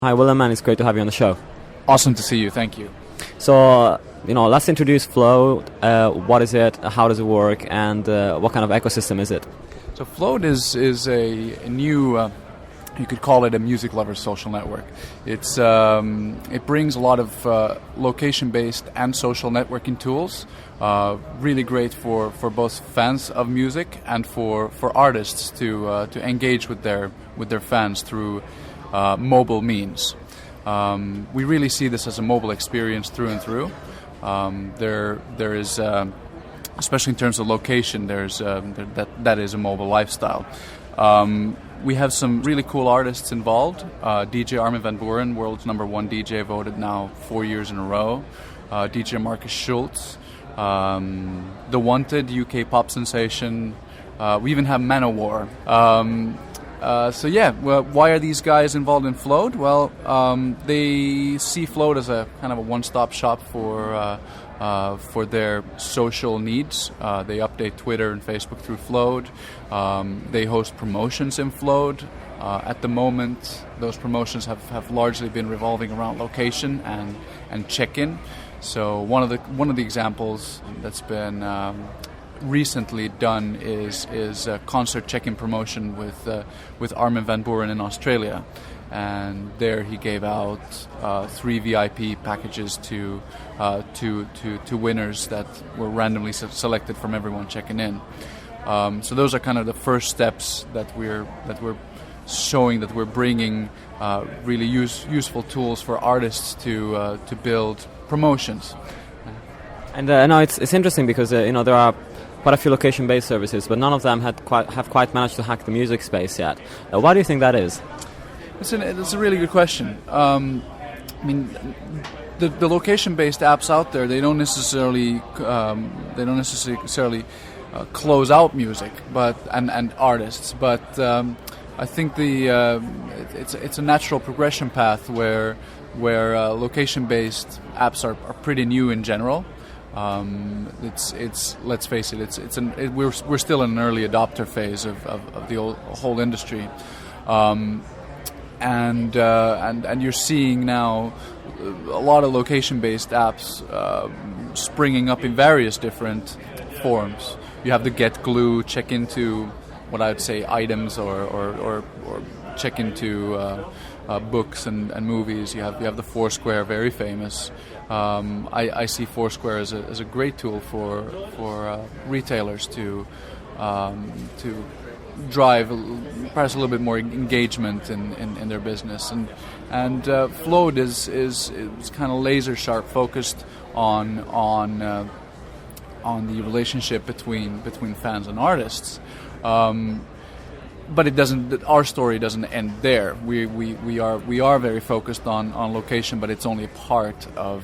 Hi, Wilhalm, and it's great to have you on the show. Awesome to see you. Thank you. So, let's introduce Float. What is it? How does it work? And what kind of ecosystem is it? So Float is a new, you could call it a music lover social network. It brings a lot of location-based and social networking tools. Really great for both fans of music and for artists to engage with their fans through mobile means. We really see this as a mobile experience through and through. There is, especially in terms of location, that is a mobile lifestyle. We have some really cool artists involved. DJ Armin van Buuren, world's #1 DJ, voted now 4 years in a row. DJ Marcus Schultz, The Wanted, UK pop sensation. We even have Manowar. Why are these guys involved in Float? Well, they see Float as a kind of a one-stop shop for their social needs. They update Twitter and Facebook through Float. They host promotions in Float. At the moment, those promotions have largely been revolving around location and check-in. So one of the examples that's been recently done is a concert check-in promotion with Armin van Buuren in Australia, and there he gave out 3 VIP packages to winners that were randomly selected from everyone checking in. So those are kind of the first steps that we're showing that we're bringing really useful tools for artists to build promotions. And no, it's interesting because there are quite a few location-based services, but none of them have quite managed to hack the music space yet. Why do you think that is? It's a really good question. The location-based apps out there, they don't necessarily close out music, and artists. But I think it's a natural progression path where location-based apps are pretty new in general. Let's face it, we're still in an early adopter phase of the whole industry, and you're seeing now a lot of location-based apps springing up in various different forms. You have the Get Glue, check into what I would say items or check into books and movies. You have the Foursquare, very famous. I see Foursquare as a great tool for retailers to drive perhaps a little bit more engagement in their business, and Float is kind of laser sharp focused on the relationship between fans and artists. But it doesn't. Our story doesn't end there. We are very focused on location, but it's only a part of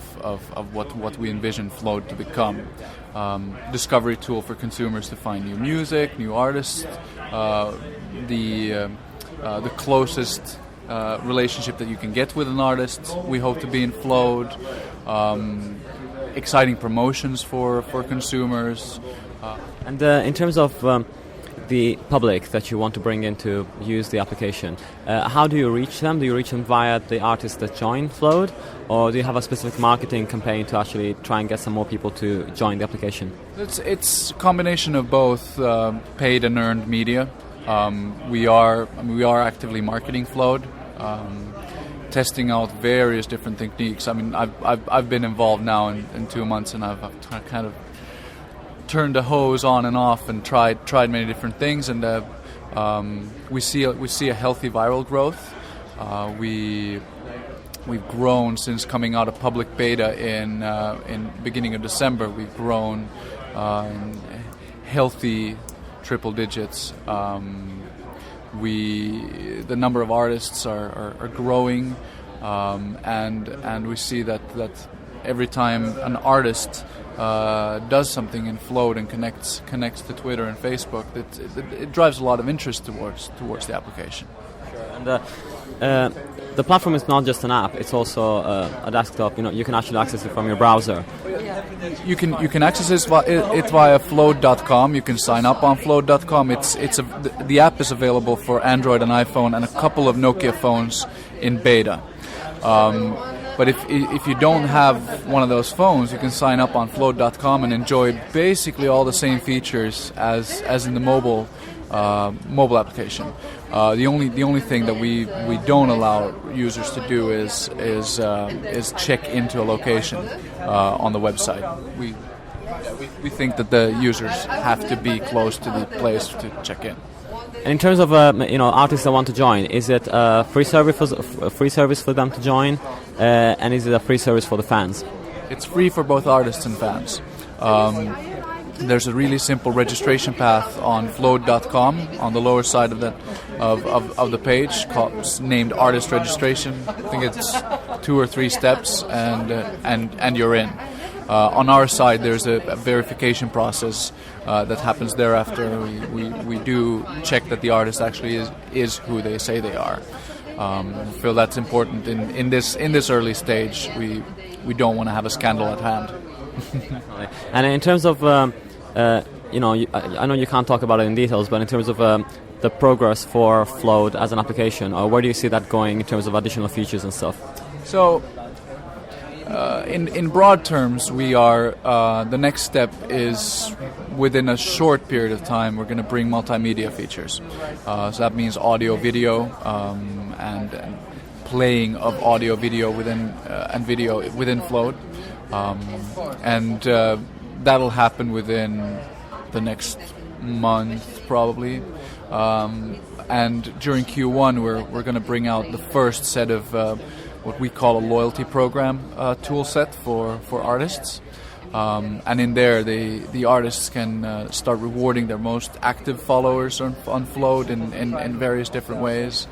what we envision Float to become. Discovery tool for consumers to find new music, new artists. The closest relationship that you can get with an artist, we hope to be in Float. Exciting promotions for consumers. And in terms of the public that you want to bring in to use the application, how do you reach them? Do you reach them via the artists that join Float, or do you have a specific marketing campaign to actually try and get some more people to join the application? It's a combination of both paid and earned media. We are actively marketing Float, testing out various different techniques. I mean, I've been involved now in 2 months, and I've kind of turned the hose on and off and tried many different things, and we see a healthy viral growth. We've grown since coming out of public beta in beginning of December. We've grown in healthy triple digits. The number of artists are growing, and we see that every time an artist does something in Float and connects to Twitter and Facebook, it drives a lot of interest towards the application. Sure. And the platform is not just an app; it's also a desktop. You can actually access it from your browser. You can access it via float.com. You can sign up on float.com. The app is available for Android and iPhone and a couple of Nokia phones in beta. But if you don't have one of those phones, you can sign up on Float.com and enjoy basically all the same features as in the mobile application. The only thing that we don't allow users to do is check into a location on the website. We think that the users have to be close to the place to check in. And in terms of artists that want to join, is it a free service for them to join, and is it a free service for the fans? It's free for both artists and fans. There's a really simple registration path on Float.com on the lower side of the page named Artist Registration. I think it's 2 or 3 steps, and you're in. On our side, there's a verification process that happens thereafter. We do check that the artist actually is who they say they are. I feel that's important in this early stage. We don't want to have a scandal at hand. And in terms of I know you can't talk about it in details, but in terms of the progress for Float as an application, where do you see that going in terms of additional features and stuff? So, in broad terms, we are the next step is within a short period of time we're going to bring multimedia features. So that means audio, video, and playing of audio, video and video within Float, and that'll happen within the next month probably. And during Q1 we're going to bring out the first set of what we call a loyalty program tool set for artists. And in there the artists can start rewarding their most active followers on Float in various different ways.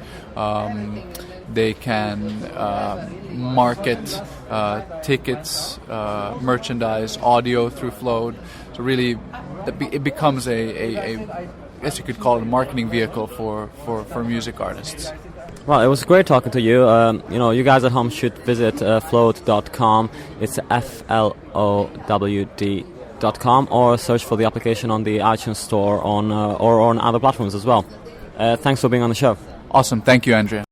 They can market tickets, merchandise, audio through Float. So really, it becomes I guess you could call it a marketing vehicle for music artists. Well, it was great talking to you. You guys at home should visit Float.com. It's FLOWD.com, or search for the application on the iTunes Store or on other platforms as well. Thanks for being on the show. Awesome. Thank you, Andrea.